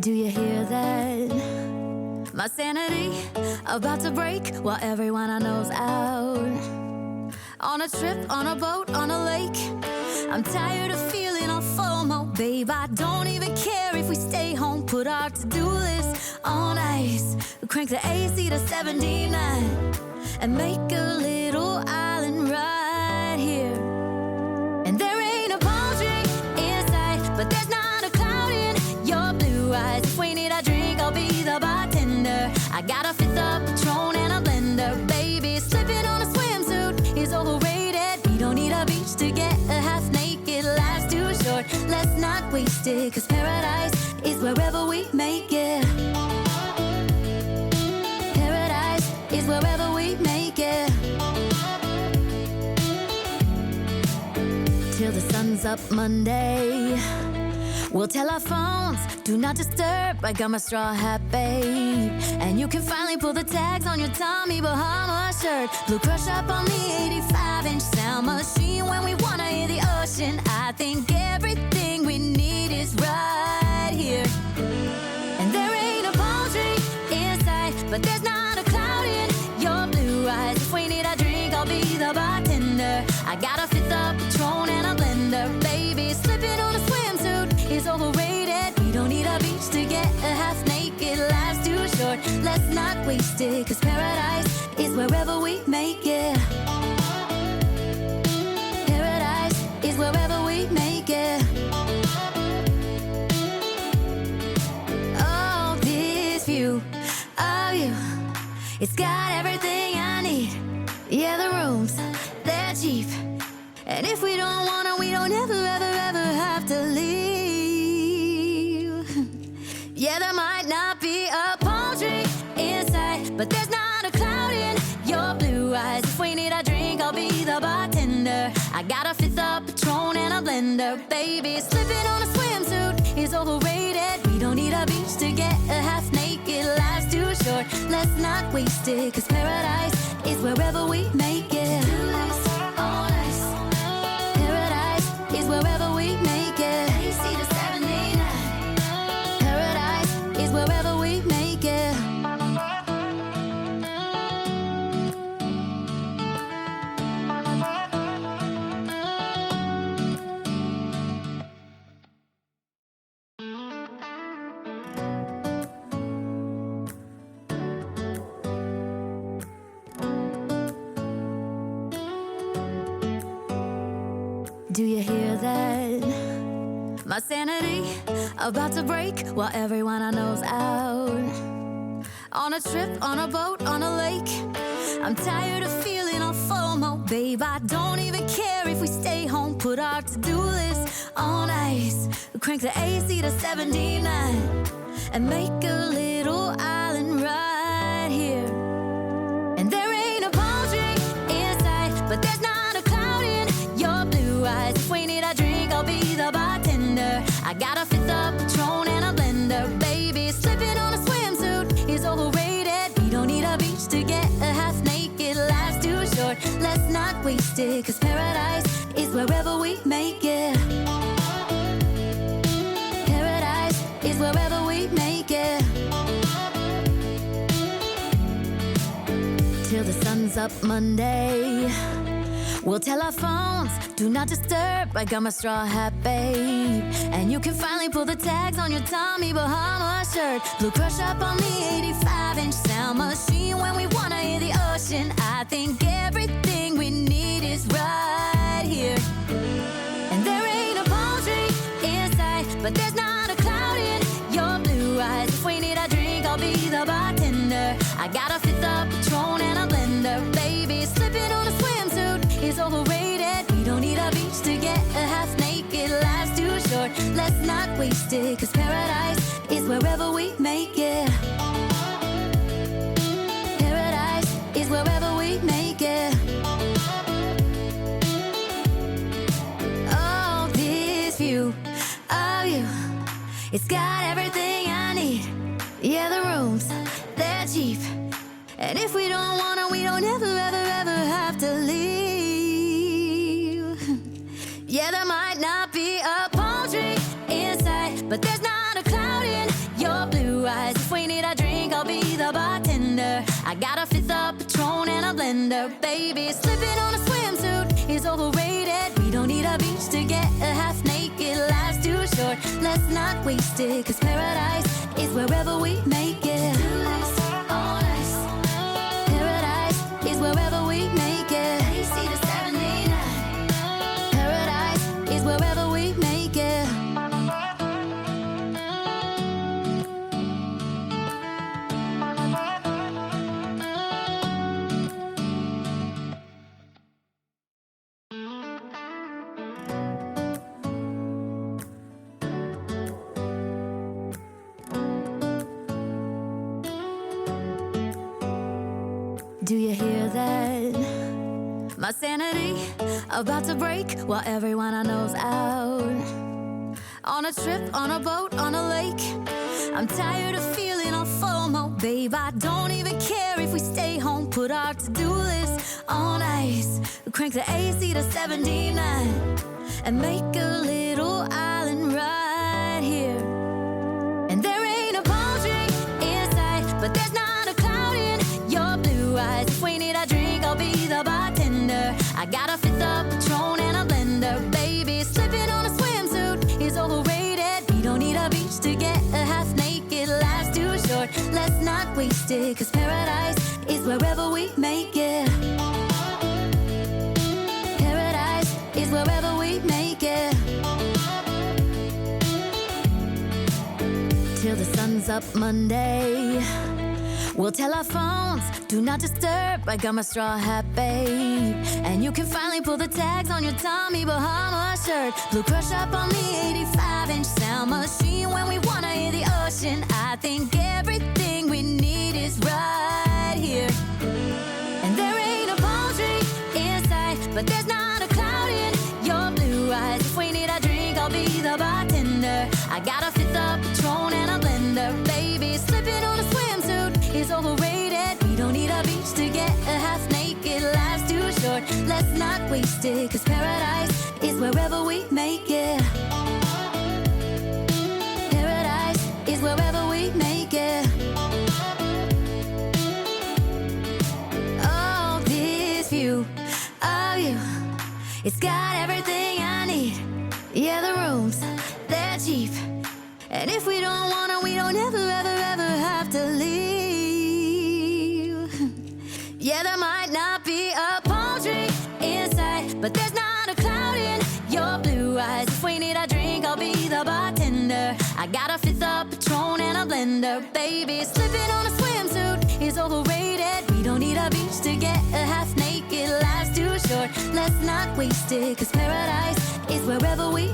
Do you hear that? My sanity about to break while everyone I know's out. On a trip, on a boat, on a lake. I'm tired of feeling all FOMO, babe. I don't even care if we stay home. Put our to-do list on ice. Crank the AC to 79 and make a little island right here. And there ain't a palm tree in sight, but there's not a cloud in your blue eyes. If we need a drink, I'll be the bartender. I got a fifth of Patron and a blender, baby. Slipping on a swimsuit is overrated. We don't need a beach to get a half naked. Life's too short, let's not waste it, 'cause paradise is wherever we make it. Paradise is wherever we make it. Till the sun's up Monday, we'll tell our phones, do not disturb. I got my straw hat, babe. And you can finally pull the tags on your Tommy Bahama shirt. Blue crush up on the 85-inch sound machine. When we wanna hear the ocean, I think everything we need is right here. And there ain't a palm tree in sight, but there's not a cloud in your blue eyes. If we need a drink, I'll be the bartender. I got a fifth of Patron and a blender, baby. Slipping on a swimsuit is overrated. We don't need a beach to get a half naked. Life's too short, let's not waste it, 'cause paradise is wherever we make it. Paradise is wherever we make it. Oh, this view of you, it's got everything I need. Yeah, the rooms, they're cheap. And if we don't wanna, we don't ever, ever, ever have to leave. Yeah, there might not be a palm tree in sight, but there's not a cloud in your blue eyes. If we need a drink, I'll be the bartender. I got a fifth of Patron and a blender, baby. Slipping on a swimsuit is overrated. We don't need a beach to get a half naked. Life's too short, let's not waste it, 'cause paradise is wherever we make it. Paradise is wherever we make it. AC to 79. Paradise is wherever we make it. Do you hear that? My sanity about to break while everyone I know's out. On a trip, on a boat, on a lake. I'm tired of feeling all FOMO, babe. I don't even care if we stay home. Put our to-do list on ice. Crank the AC to 79 and make a little island right here. And there ain't a palm tree in sight, but there's not a cloud in your blue eyes. If we need a drink, I'll be the bartender. I got a fifth of Patron and a blender, baby. Slipping on a swimsuit is overrated. We don't need a beach to get a half naked. Life's too short, let's not waste it, 'cause paradise is wherever we make it. Paradise is wherever we make it. Till the sun's up Monday, we'll tell our phones, do not disturb. I got my straw hat, babe. And you can finally pull the tags on your Tommy Bahama shirt. Blue crush up on the 85-inch sound machine. When we wanna hear the ocean, I think everything we need is right here. And there ain't a palm tree in sight, but there's not a cloud in your blue eyes. If we need a drink, I'll be the bartender. I got a fifth of Patron and a blender, baby. Slipping on a swimsuit is overrated. We don't need a beach to get a half naked. Life's too short, let's not waste it, 'cause paradise is wherever we make it. Paradise is wherever we make it. Oh, this view of you, it's got everything I need. Yeah, the rooms, they're cheap. And if we don't wanna, we don't ever, ever, ever have to leave. Yeah, there might not be a palm tree in sight, but there's not a cloud in your blue eyes. If we need a drink, I'll be the bartender. I got a fifth of Patron and a blender. Baby, slipping on a swimsuit is overrated. We don't need a beach to get a half naked. Life's too short, let's not waste it. Cause paradise is wherever we make it. On ice. Paradise is wherever we make it. AC to 79. Paradise is wherever we make it. Do you hear that? My sanity about to break while everyone I know's out. On a trip, on a boat, on a lake. I'm tired of feeling on FOMO. Babe, I don't even care if we stay home. Put our to-do list on ice. Crank the AC to 79 and make a little island right here. And there ain't a palm tree in sight, but there's not a cloud in your blue eyes. If we need a drink, I'll be the bartender. I got a fifth of Patron and a blender. Baby, slipping on a swimsuit is overrated. We don't need a beach to get a half naked. Life's too short, let's not waste it. Cause paradise is wherever we make it. Paradise is wherever we make it. Till the sun's up Monday, we'll tell our phones, do not disturb. I got my straw hat, babe. And you can finally pull the tags on your Tommy Bahama shirt. Blue crush up on the 85-inch sound machine. When we wanna hear the ocean, I think everything we need is right here. And there ain't a palm tree in sight, but there's not a cloud in your blue eyes. If we need a drink, I'll be the bartender. I got a fifth of Patron and a blender. Baby, slipping on a swimsuit is overrated. We don't need a beach to get a half naked. Life's too short, let's not waste it. Cause paradise is wherever we make it. Paradise is wherever we make it. Oh, this view of you, it's got everything I need. Yeah, the rooms, they're cheap. And if we don't wanna, we don't ever, ever, ever have to leave. Yeah, there might not be a palm tree in sight, but there's not a cloud in your blue eyes. If we need a drink, I'll be the bartender. I got a fifth of Patron and a blender. Baby, slipping on a swimsuit is overrated. We don't need a beach to get a half naked. Life's too short, let's not waste it. Cause paradise is wherever we